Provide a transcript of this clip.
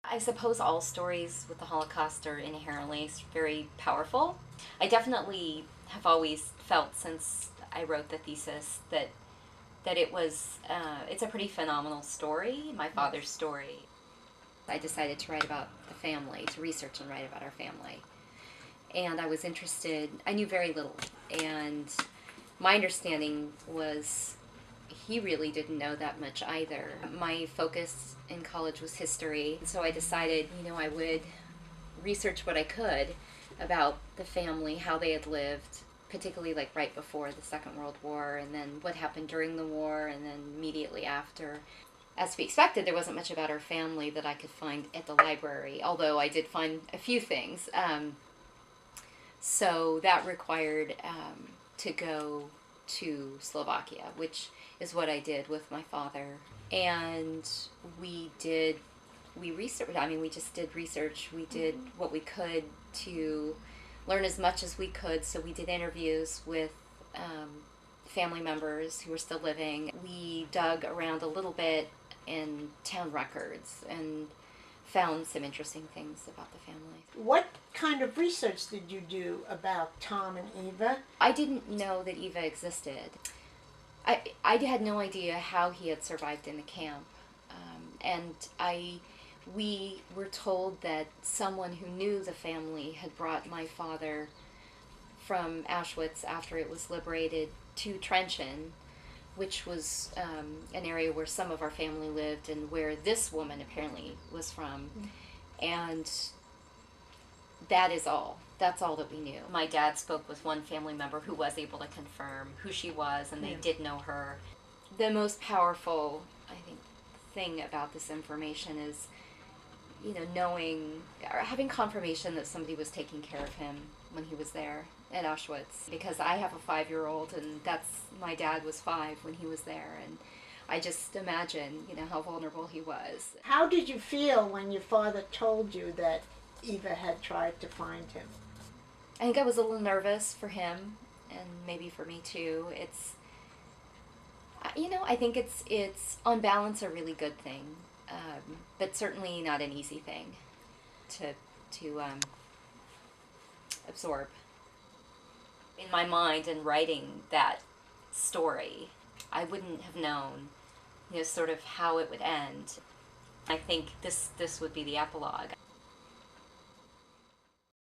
I suppose all stories with the Holocaust are inherently very powerful. I definitely have always felt since I wrote the thesis that it's a pretty phenomenal story, my father's story. I decided to write about the family, to research and write about our family. And I was interested, I knew very little, and my understanding was he really didn't know that much either. My focus in college was history, so I decided, I would research what I could about the family, how they had lived, particularly like right before the Second World War, and then what happened during the war, and then immediately after. As to be expected, there wasn't much about our family that I could find at the library, although I did find a few things. So that required to go to Slovakia, which is what I did with my father. And we researched, we just did research. We did what we could to learn as much as we could. So we did interviews with family members who were still living. We dug around a little bit in town records and found some interesting things about the family. What kind of research did you do about Tom and Eva? I didn't know that Eva existed. I had no idea how he had survived in the camp. We were told that someone who knew the family had brought my father from Auschwitz after it was liberated to Trenchen, which was an area where some of our family lived and where this woman apparently was from. And that is all. That's all that we knew. My dad spoke with one family member who was able to confirm who she was, and they did know her. The most powerful, I think, thing about this information is, knowing or having confirmation that somebody was taking care of him when he was there at Auschwitz. Because I have a 5-year-old, and my dad was 5 when he was there, and I just imagine, how vulnerable he was. How did you feel when your father told you that Eva had tried to find him? I think I was a little nervous for him, and maybe for me too. I think it's on balance a really good thing, but certainly not an easy thing to absorb. In my mind, in writing that story, I wouldn't have known, sort of how it would end. I think this would be the epilogue.